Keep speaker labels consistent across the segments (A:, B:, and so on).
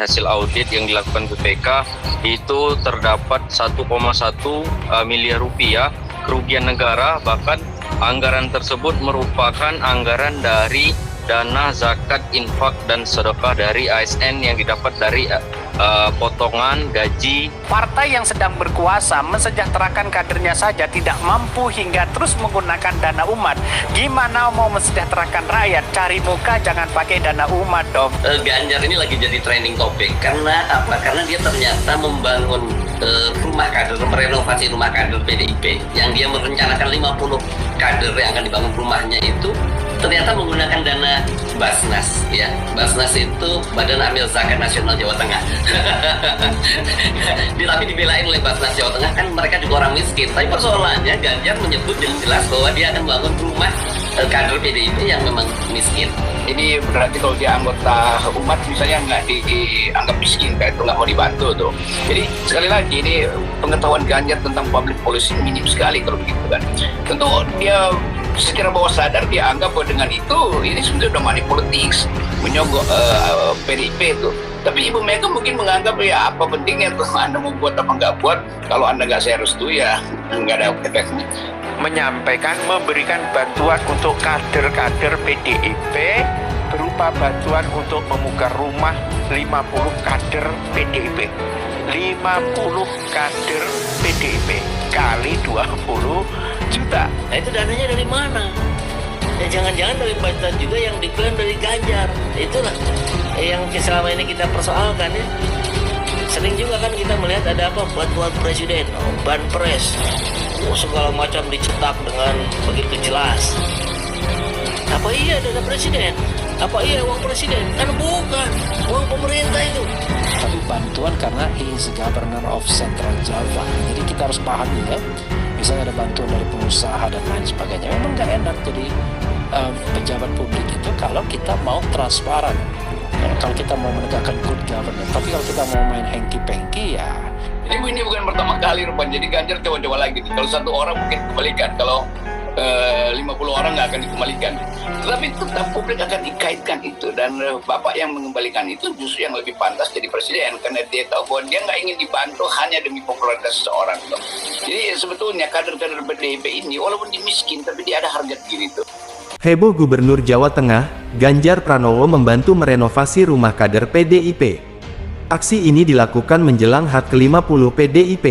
A: hasil audit yang dilakukan BPK itu terdapat 1,1 miliar rupiah kerugian negara, bahkan anggaran tersebut merupakan anggaran dari dana zakat, infak, dan sedekah dari ASN yang didapat dari potongan gaji.
B: Partai yang sedang berkuasa mensejahterakan kadernya saja tidak mampu hingga terus menggunakan dana umat. Gimana mau mensejahterakan rakyat? Cari muka, jangan pakai dana umat dong.
C: Ganjar ini lagi jadi trending topik karena apa? Karena dia ternyata membangun rumah kader, merenovasi rumah kader PDIP yang dia merencanakan 50 kader yang akan dibangun rumahnya itu ternyata menggunakan dana Basnas, ya. Basnas itu Badan Amil Zakat Nasional Jawa Tengah. Tapi dibelain oleh Basnas Jawa Tengah, kan mereka juga orang miskin. Tapi persoalannya Ganjar menyebut dengan jelas bahwa dia akan bangun rumah kader PDIP yang memang miskin.
D: Ini berarti kalau dia anggota umat misalnya nggak dianggap miskin, kayak itu nggak mau dibantu tuh. Jadi sekali lagi ini pengetahuan Ganjar tentang public policy minim sekali kalau begitu kan. Tentu dia secara bawah sadar dia anggap bahwa dengan itu ini sebenarnya udah money politics, menyogok PDIP itu. Tapi Ibu Mega mungkin menganggap ya apa pentingnya tuh Anda mau buat apa nggak buat, kalau Anda nggak saya restu ya nggak ada efeknya.
B: Menyampaikan memberikan bantuan untuk kader-kader PDIP berupa bantuan untuk membuka rumah 50 kader PDIP. 50 kader PDIP kali 20 juta.
C: Nah itu dananya dari mana? Ya jangan-jangan dari bantuan juga yang diklaim dari Ganjar. Itulah yang selama ini kita persoalkan ya. Sering juga kan kita melihat ada apa bantuan presiden, banpres, segala macam dicetak dengan begitu jelas. Apa iya dana presiden? Apa iya uang presiden? Kan bukan, uang pemerintah itu.
E: Tapi bantuan karena he is the governor of Central Java. Jadi kita harus pahami ya. Misalnya ada bantuan dari pengusaha dan lain sebagainya. Memang nggak enak jadi pejabat publik itu kalau kita mau transparan. Kalau kita mau menegakkan good governance. Tapi kalau kita mau main hengki-pengki ya.
D: Ini bukan pertama kali Rupan. Jadi Ganjar coba-coba lagi. Kalau satu orang mungkin kembalikan. Kalau 50 orang nggak akan dikembalikan. Tetapi tetap publik akan dikaitkan itu. Dan Bapak yang mengembalikan itu justru yang lebih pantas jadi presiden. Karena dia tahu bahwa dia nggak ingin dibantu hanya demi popularitas seseorang. Jadi sebetulnya kader-kader PDIP ini walaupun dia miskin tapi dia ada harga diri itu.
F: Heboh Gubernur Jawa Tengah, Ganjar Pranowo membantu merenovasi rumah kader PDIP. Aksi ini dilakukan menjelang HUT ke-50 PDIP.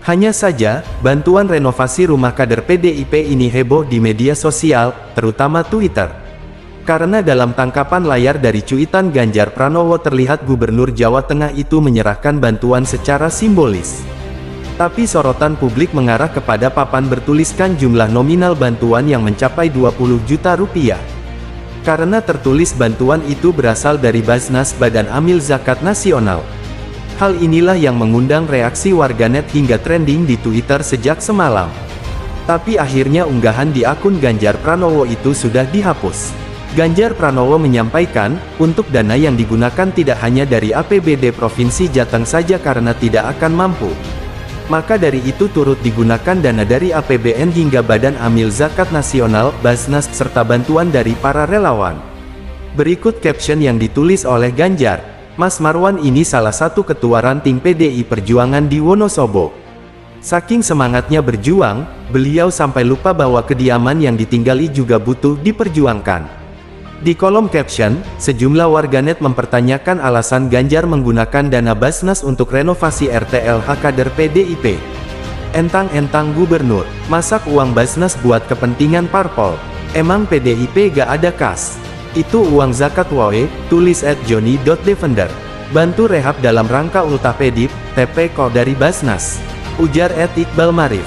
F: Hanya saja, bantuan renovasi rumah kader PDIP ini heboh di media sosial, terutama Twitter. Karena dalam tangkapan layar dari cuitan Ganjar Pranowo terlihat Gubernur Jawa Tengah itu menyerahkan bantuan secara simbolis. Tapi sorotan publik mengarah kepada papan bertuliskan jumlah nominal bantuan yang mencapai 20 juta rupiah. Karena tertulis bantuan itu berasal dari Basnas Badan Amil Zakat Nasional. Hal inilah yang mengundang reaksi warganet hingga trending di Twitter sejak semalam. Tapi akhirnya unggahan di akun Ganjar Pranowo itu sudah dihapus. Ganjar Pranowo menyampaikan, untuk dana yang digunakan tidak hanya dari APBD Provinsi Jateng saja karena tidak akan mampu. Maka dari itu turut digunakan dana dari APBN hingga Badan Amil Zakat Nasional, Basnas, serta bantuan dari para relawan. Berikut caption yang ditulis oleh Ganjar. Mas Marwan ini salah satu ketua ranting PDI Perjuangan di Wonosobo. Saking semangatnya berjuang, beliau sampai lupa bahwa kediaman yang ditinggali juga butuh diperjuangkan. Di kolom caption, sejumlah warganet mempertanyakan alasan Ganjar menggunakan dana Basnas untuk renovasi RTLH kader PDIP. Entang-entang Gubernur, masak uang Basnas buat kepentingan parpol. Emang PDIP gak ada kas? Itu uang zakat wae, tulis @johnny.defender. Bantu rehab dalam rangka ultah Pedip, TP kok dari Basnas. Ujar @Iqbal Marif.